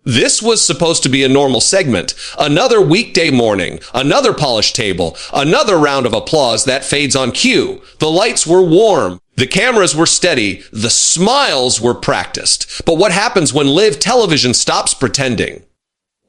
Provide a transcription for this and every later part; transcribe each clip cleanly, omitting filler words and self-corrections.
This was supposed to be a normal segment. Another weekday morning, another polished table, another round of applause that fades on cue. The lights were warm. The cameras were steady. The smiles were practiced. But what happens when live television stops pretending?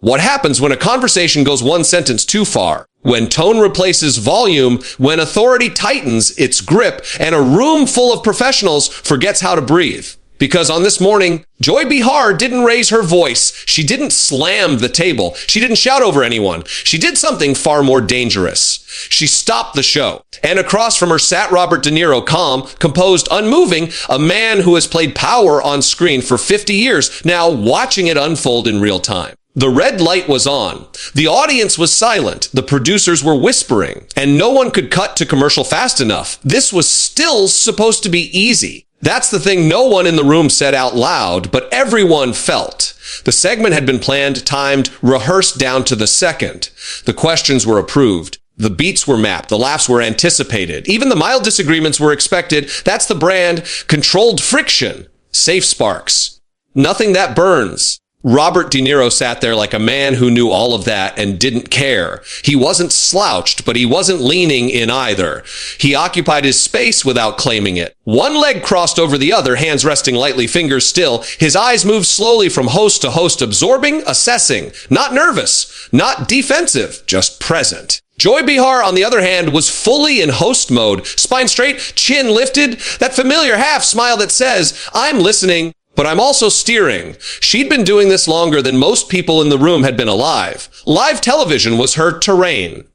What happens when a conversation goes one sentence too far? When tone replaces volume, when authority tightens its grip, and a room full of professionals forgets how to breathe? Because on this morning, Joy Behar didn't raise her voice. She didn't slam the table. She didn't shout over anyone. She did something far more dangerous. She stopped the show. And across from her sat Robert De Niro, calm, composed, unmoving, a man who has played power on screen for 50 years, now watching it unfold in real time. The red light was on. The audience was silent. The producers were whispering. And no one could cut to commercial fast enough. This was still supposed to be easy. That's the thing no one in the room said out loud, but everyone felt. The segment had been planned, timed, rehearsed down to the second. The questions were approved. The beats were mapped. The laughs were anticipated. Even the mild disagreements were expected. That's the brand. Controlled friction. Safe sparks. Nothing that burns. Robert De Niro sat there like a man who knew all of that and didn't care. He wasn't slouched, but he wasn't leaning in either. He occupied his space without claiming it. One leg crossed over the other, hands resting lightly, fingers still. His eyes moved slowly from host to host, absorbing, assessing. Not nervous, not defensive, just present. Joy Behar, on the other hand, was fully in host mode. Spine straight, chin lifted, that familiar half smile that says, I'm listening, but I'm also steering. She'd been doing this longer than most people in the room had been alive. Live television was her terrain.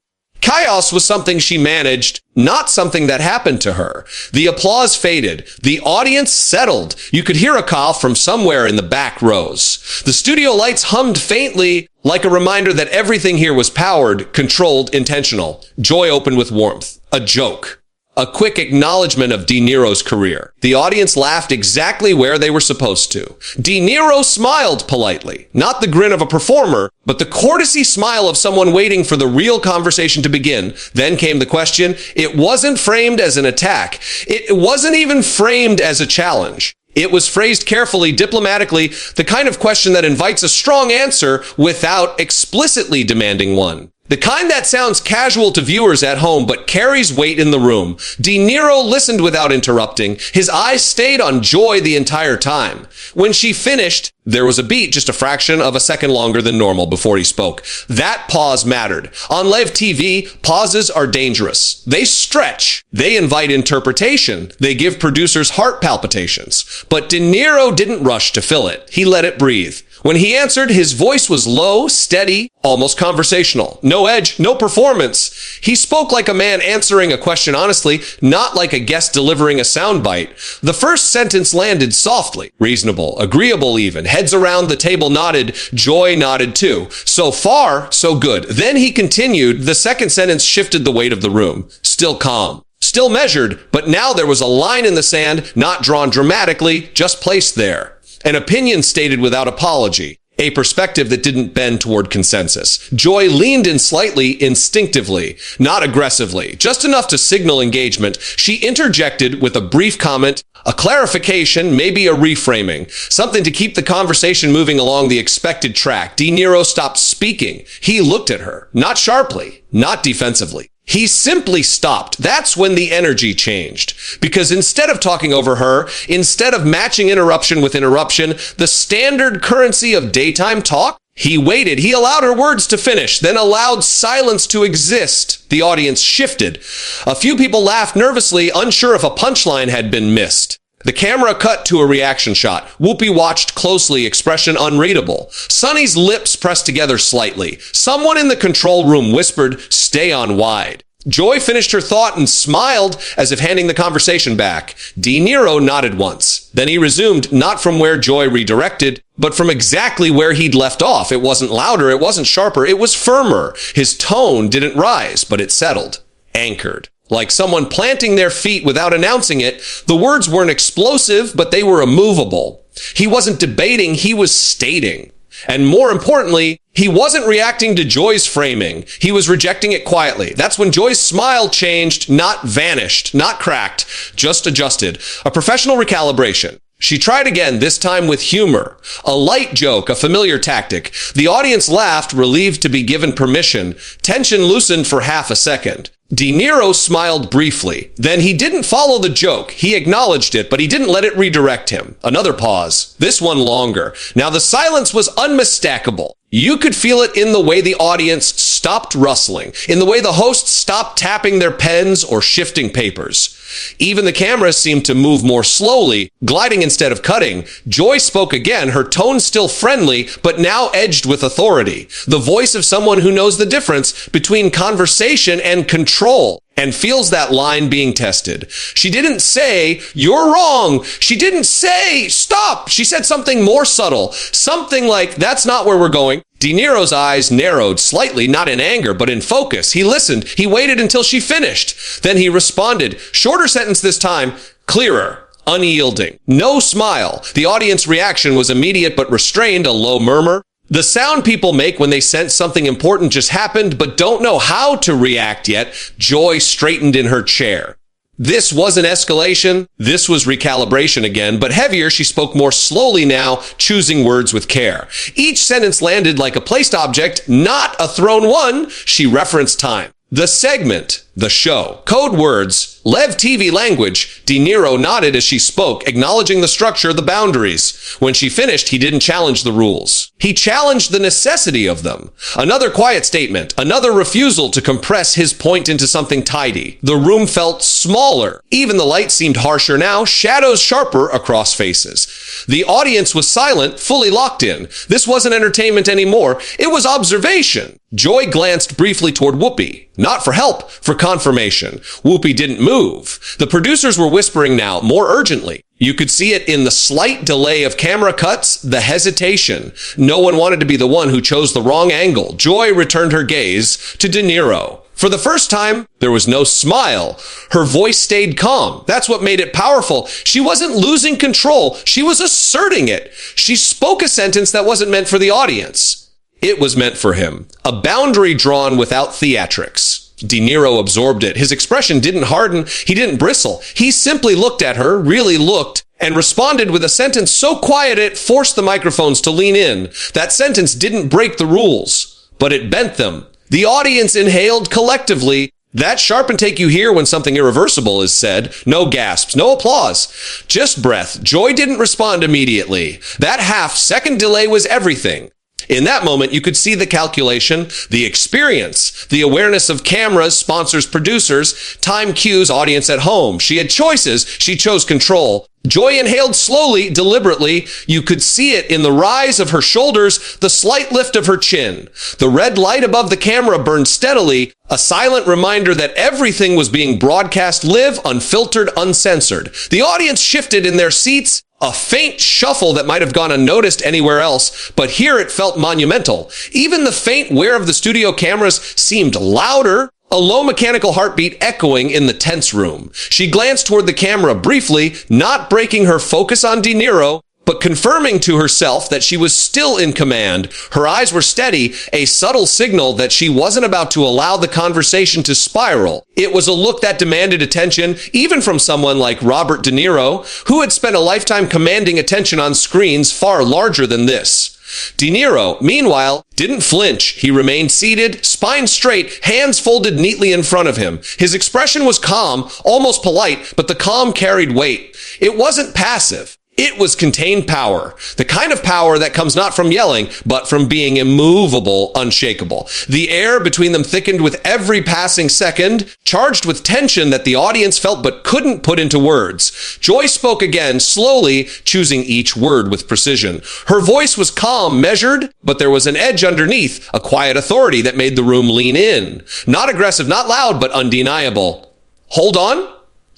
Chaos was something she managed, not something that happened to her. The applause faded. The audience settled. You could hear a cough from somewhere in the back rows. The studio lights hummed faintly, like a reminder that everything here was powered, controlled, intentional. Joy opened with warmth. A joke. A quick acknowledgement of De Niro's career. The audience laughed exactly where they were supposed to. De Niro smiled politely. Not the grin of a performer, but the courtesy smile of someone waiting for the real conversation to begin. Then came the question. It wasn't framed as an attack. It wasn't even framed as a challenge. It was phrased carefully, diplomatically, the kind of question that invites a strong answer without explicitly demanding one. The kind that sounds casual to viewers at home, but carries weight in the room. De Niro listened without interrupting. His eyes stayed on Joy the entire time. When she finished, there was a beat just a fraction of a second longer than normal before he spoke. That pause mattered. On live TV, pauses are dangerous. They stretch. They invite interpretation. They give producers heart palpitations. But De Niro didn't rush to fill it. He let it breathe. When he answered, his voice was low, steady, almost conversational. No edge, no performance. He spoke like a man answering a question honestly, not like a guest delivering a soundbite. The first sentence landed softly, reasonable, agreeable even. Heads around the table nodded. Joy nodded too. So far, so good. Then he continued. The second sentence shifted the weight of the room. Still calm. Still measured, but now there was a line in the sand, not drawn dramatically, just placed there. An opinion stated without apology. A perspective that didn't bend toward consensus. Joy leaned in slightly, instinctively, not aggressively, just enough to signal engagement. She interjected with a brief comment, a clarification, maybe a reframing, something to keep the conversation moving along the expected track. De Niro stopped speaking. He looked at her, not sharply, not defensively. He simply stopped. That's when the energy changed. Because instead of talking over her, instead of matching interruption with interruption, the standard currency of daytime talk, he waited. He allowed her words to finish, then allowed silence to exist. The audience shifted. A few people laughed nervously, unsure if a punchline had been missed. The camera cut to a reaction shot. Whoopi watched closely, expression unreadable. Sonny's lips pressed together slightly. Someone in the control room whispered, "Stay on wide." Joy finished her thought and smiled as if handing the conversation back. De Niro nodded once. Then he resumed, not from where Joy redirected, but from exactly where he'd left off. It wasn't louder, it wasn't sharper, it was firmer. His tone didn't rise, but it settled, anchored. Like someone planting their feet without announcing it. The words weren't explosive, but they were immovable. He wasn't debating, he was stating. And more importantly, he wasn't reacting to Joy's framing. He was rejecting it quietly. That's when Joy's smile changed, not vanished, not cracked, just adjusted. A professional recalibration. She tried again, this time with humor. A light joke, a familiar tactic. The audience laughed, relieved to be given permission. Tension loosened for half a second. De Niro smiled briefly. Then he didn't follow the joke. He acknowledged it, but he didn't let it redirect him. Another pause. This one longer. Now the silence was unmistakable. You could feel it in the way the audience stopped rustling, in the way the hosts stopped tapping their pens or shifting papers. Even the cameras seemed to move more slowly, gliding instead of cutting. Joy spoke again, her tone still friendly, but now edged with authority. The voice of someone who knows the difference between conversation and control, and feels that line being tested. She didn't say, "You're wrong." She didn't say, "Stop." She said something more subtle, something like, "That's not where we're going." De Niro's eyes narrowed slightly, not in anger, but in focus. He listened. He waited until she finished. Then he responded. Shorter sentence this time, clearer, unyielding. No smile. The audience reaction was immediate but restrained, a low murmur. The sound people make when they sense something important just happened but don't know how to react yet. Joy straightened in her chair. This wasn't escalation. This was recalibration again, but heavier. She spoke more slowly now, choosing words with care. Each sentence landed like a placed object, not a thrown one. She referenced time. The segment, the show, code words, live-tv language. De Niro nodded as she spoke, acknowledging the structure, the boundaries. When she finished, he didn't challenge the rules. He challenged the necessity of them. Another quiet statement, another refusal to compress his point into something tidy. The room felt smaller. Even the light seemed harsher now, shadows sharper across faces. The audience was silent, fully locked in. This wasn't entertainment anymore. It was observation. Joy glanced briefly toward Whoopi. Not for help, for confirmation. Whoopi didn't move. The producers were whispering now, more urgently. You could see it in the slight delay of camera cuts, the hesitation. No one wanted to be the one who chose the wrong angle. Joy returned her gaze to De Niro. For the first time, there was no smile. Her voice stayed calm. That's what made it powerful. She wasn't losing control. She was asserting it. She spoke a sentence that wasn't meant for the audience. It was meant for him. A boundary drawn without theatrics. De Niro absorbed it. His expression didn't harden. He didn't bristle. He simply looked at her, really looked, and responded with a sentence so quiet it forced the microphones to lean in. That sentence didn't break the rules, but it bent them. The audience inhaled collectively. That sharp intake you hear when something irreversible is said. No gasps, no applause, just breath. Joy didn't respond immediately. That half-second delay was everything. In that moment, you could see the calculation, the experience, the awareness of cameras, sponsors, producers, time cues, audience at home. She had choices. She chose control. Joy inhaled slowly, deliberately. You could see it in the rise of her shoulders, the slight lift of her chin. The red light above the camera burned steadily, a silent reminder that everything was being broadcast live, unfiltered, uncensored. The audience shifted in their seats. A faint shuffle that might have gone unnoticed anywhere else, but here it felt monumental. Even the faint whir of the studio cameras seemed louder, a low mechanical heartbeat echoing in the tense room. She glanced toward the camera briefly, not breaking her focus on De Niro, but confirming to herself that she was still in command. Her eyes were steady, a subtle signal that she wasn't about to allow the conversation to spiral. It was a look that demanded attention, even from someone like Robert De Niro, who had spent a lifetime commanding attention on screens far larger than this. De Niro, meanwhile, didn't flinch. He remained seated, spine straight, hands folded neatly in front of him. His expression was calm, almost polite, but the calm carried weight. It wasn't passive. It was contained power, the kind of power that comes not from yelling, but from being immovable, unshakable. The air between them thickened with every passing second, charged with tension that the audience felt but couldn't put into words. Joy spoke again, slowly, choosing each word with precision. Her voice was calm, measured, but there was an edge underneath, a quiet authority that made the room lean in. Not aggressive, not loud, but undeniable. "Hold on,"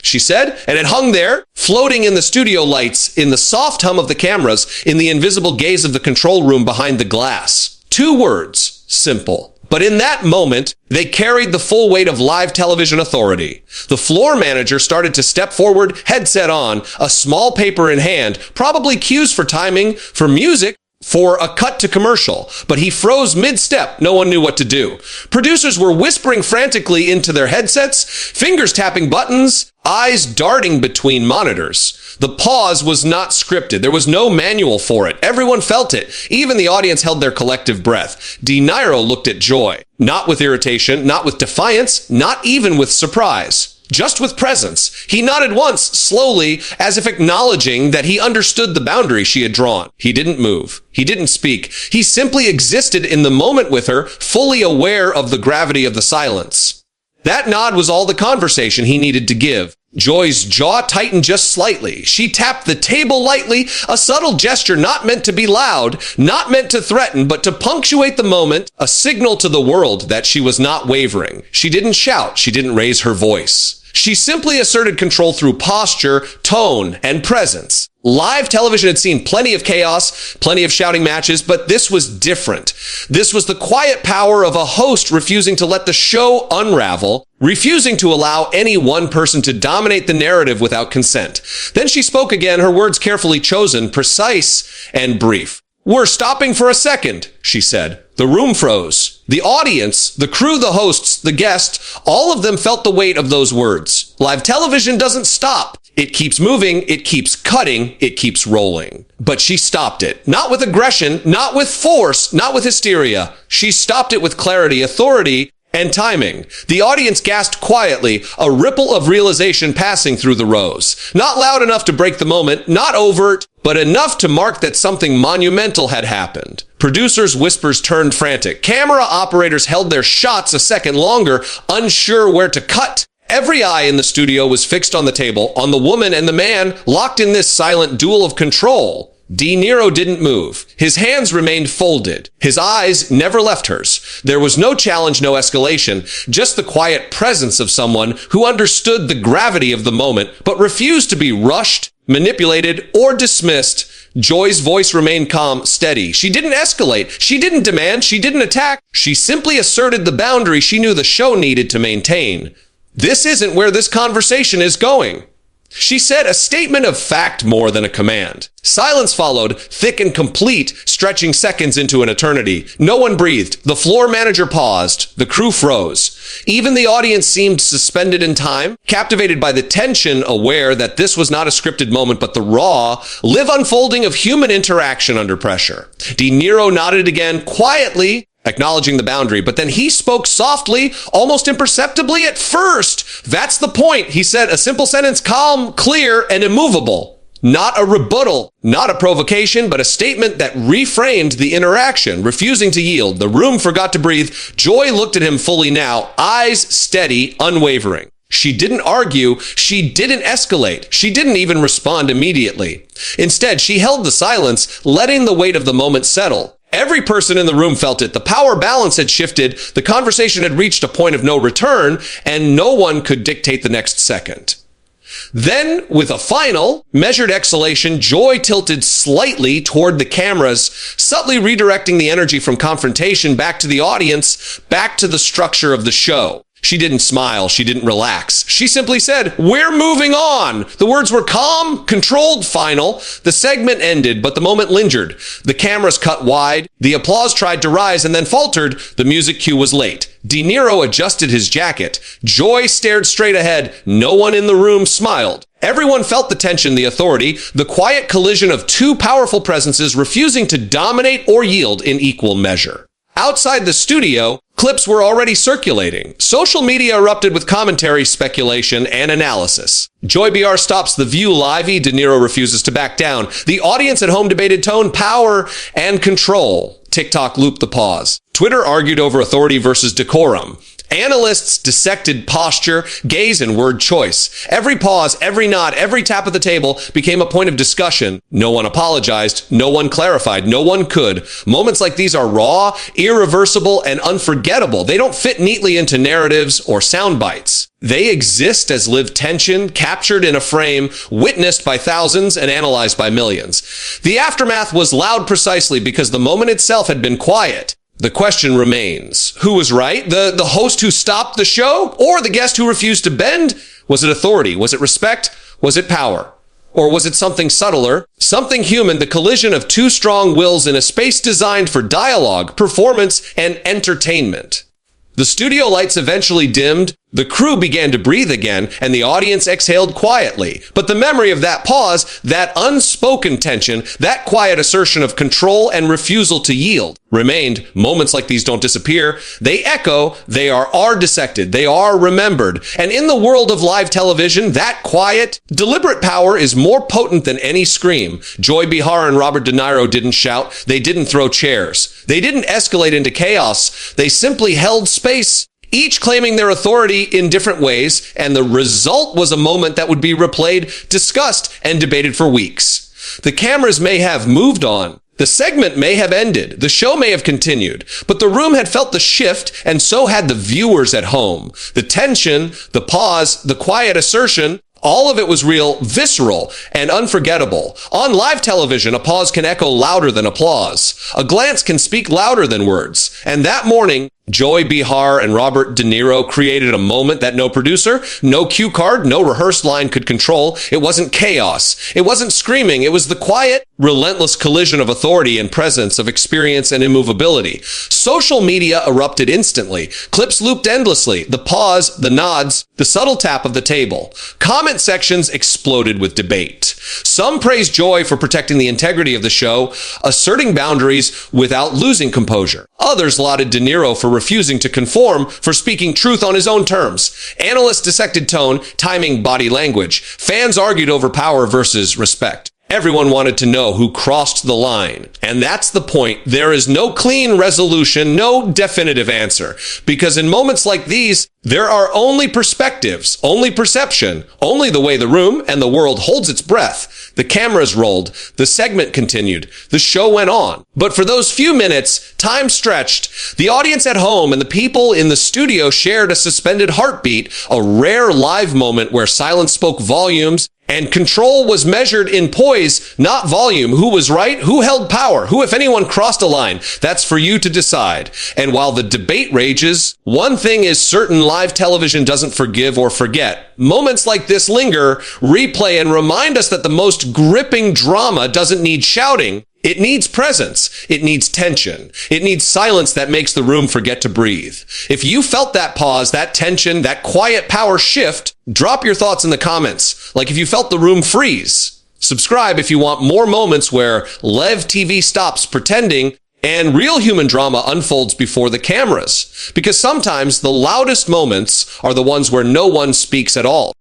she said, and it hung there, floating in the studio lights, in the soft hum of the cameras, in the invisible gaze of the control room behind the glass. 2 words, simple. But in that moment, they carried the full weight of live television authority. The floor manager started to step forward, headset on, a small paper in hand, probably cues for timing, for music, for a cut to commercial, but he froze mid-step. No one knew what to do. Producers were whispering frantically into their headsets, fingers tapping buttons. eyes darting between monitors. The pause was not scripted. There was no manual for it. Everyone felt it. Even the audience held their collective breath. Niro looked at Joy, not with irritation, not with defiance, not even with surprise. Just with presence. He nodded once, slowly, as if acknowledging that he understood the boundary she had drawn. He didn't move. He didn't speak. He simply existed in the moment with her, fully aware of the gravity of the silence. That nod was all the conversation he needed to give. Joy's jaw tightened just slightly. She tapped the table lightly, a subtle gesture not meant to be loud, not meant to threaten, but to punctuate the moment, a signal to the world that she was not wavering. She didn't shout. She didn't raise her voice. She simply asserted control through posture, tone, and presence. Live television had seen plenty of chaos, plenty of shouting matches, but this was different. This was the quiet power of a host refusing to let the show unravel, refusing to allow any one person to dominate the narrative without consent. Then she spoke again, her words carefully chosen, precise and brief. "We're stopping for a second," she said. The room froze. The audience, the crew, the hosts, the guest, all of them felt the weight of those words. Live television doesn't stop. It keeps moving, it keeps cutting, it keeps rolling. But she stopped it. Not with aggression, not with force, not with hysteria. She stopped it with clarity, authority, and timing. The audience gasped quietly, a ripple of realization passing through the rows. Not loud enough to break the moment, not overt, but enough to mark that something monumental had happened. Producers' whispers turned frantic. Camera operators held their shots a second longer, unsure where to cut. Every eye in the studio was fixed on the table, on the woman and the man, locked in this silent duel of control. Niro didn't move. His hands remained folded. His eyes never left hers. There was no challenge, no escalation, just the quiet presence of someone who understood the gravity of the moment, but refused to be rushed, manipulated, or dismissed. Joy's voice remained calm, steady. She didn't escalate. She didn't demand. She didn't attack. She simply asserted the boundary she knew the show needed to maintain. "This isn't where this conversation is going," she said, a statement of fact more than a command. Silence followed, thick and complete, stretching seconds into an eternity. No one breathed. The floor manager paused. The crew froze. Even the audience seemed suspended in time, captivated by the tension, aware that this was not a scripted moment, but the raw, live unfolding of human interaction under pressure. Niro nodded again, quietly, acknowledging the boundary, but then he spoke softly, almost imperceptibly at first. "That's the point," he said, a simple sentence, calm, clear, and immovable. Not a rebuttal, not a provocation, but a statement that reframed the interaction, refusing to yield. The room forgot to breathe. Joy looked at him fully now, eyes steady, unwavering. She didn't argue. She didn't escalate. She didn't even respond immediately. Instead, she held the silence, letting the weight of the moment settle. Every person in the room felt it. The power balance had shifted. The conversation had reached a point of no return, and no one could dictate the next second. Then, with a final, measured exhalation, Joy tilted slightly toward the cameras, subtly redirecting the energy from confrontation back to the audience, back to the structure of the show. She didn't smile. She didn't relax. She simply said, "We're moving on." The words were calm, controlled, final. The segment ended, but the moment lingered. The cameras cut wide. The applause tried to rise and then faltered. The music cue was late. Niro adjusted his jacket. Joy stared straight ahead. No one in the room smiled. Everyone felt the tension, the authority, the quiet collision of two powerful presences refusing to dominate or yield in equal measure. Outside the studio, clips were already circulating. Social media erupted with commentary, speculation, and analysis. JoyBehar stops The View live. Niro refuses to back down. The audience at home debated tone, power, and control. TikTok looped the pause. Twitter argued over authority versus decorum. Analysts dissected posture, gaze, and word choice. Every pause, every nod, every tap of the table became a point of discussion. No one apologized. No one clarified. No one could. Moments like these are raw, irreversible, and unforgettable. They don't fit neatly into narratives or sound bites. They exist as live tension, captured in a frame, witnessed by thousands and analyzed by millions. The aftermath was loud precisely because the moment itself had been quiet. The question remains, who was right? The host who stopped the show, or the guest who refused to bend? Was it authority? Was it respect? Was it power? Or was it something subtler, something human, the collision of two strong wills in a space designed for dialogue, performance, and entertainment? The studio lights eventually dimmed. The crew began to breathe again, and the audience exhaled quietly. But the memory of that pause, that unspoken tension, that quiet assertion of control and refusal to yield, remained. Moments like these don't disappear. They echo, they are dissected, they are remembered. And in the world of live television, that quiet, deliberate power is more potent than any scream. Joy Behar and Robert De Niro didn't shout. They didn't throw chairs. They didn't escalate into chaos. They simply held space, each claiming their authority in different ways, and the result was a moment that would be replayed, discussed, and debated for weeks. The cameras may have moved on. The segment may have ended. The show may have continued. But the room had felt the shift, and so had the viewers at home. The tension, the pause, the quiet assertion, all of it was real, visceral, and unforgettable. On live television, a pause can echo louder than applause. A glance can speak louder than words. And that morning, Joy Behar and Robert De Niro created a moment that no producer, no cue card, no rehearsed line could control. It wasn't chaos. It wasn't screaming. It was the quiet, relentless collision of authority and presence, of experience and immovability. Social media erupted instantly. Clips looped endlessly. The pause, the nods, the subtle tap of the table. Comment sections exploded with debate. Some praised Joy for protecting the integrity of the show, asserting boundaries without losing composure. Others lauded De Niro for refusing to conform, for speaking truth on his own terms. Analysts dissected tone, timing, body language. Fans argued over power versus respect. Everyone wanted to know who crossed the line. And that's the point. There is no clean resolution, no definitive answer. Because in moments like these, there are only perspectives, only perception, only the way the room and the world holds its breath. The cameras rolled. The segment continued. The show went on. But for those few minutes, time stretched. The audience at home and the people in the studio shared a suspended heartbeat, a rare live moment where silence spoke volumes, and control was measured in poise, not volume. Who was right? Who held power? Who, if anyone, crossed a line? That's for you to decide. And while the debate rages, one thing is certain: live television doesn't forgive or forget. Moments like this linger, replay, and remind us that the most gripping drama doesn't need shouting. It needs presence. It needs tension. It needs silence that makes the room forget to breathe. If you felt that pause, that tension, that quiet power shift, drop your thoughts in the comments. Like if you felt the room freeze. Subscribe if you want more moments where livetv stops pretending and real human drama unfolds before the cameras. Because sometimes the loudest moments are the ones where no one speaks at all.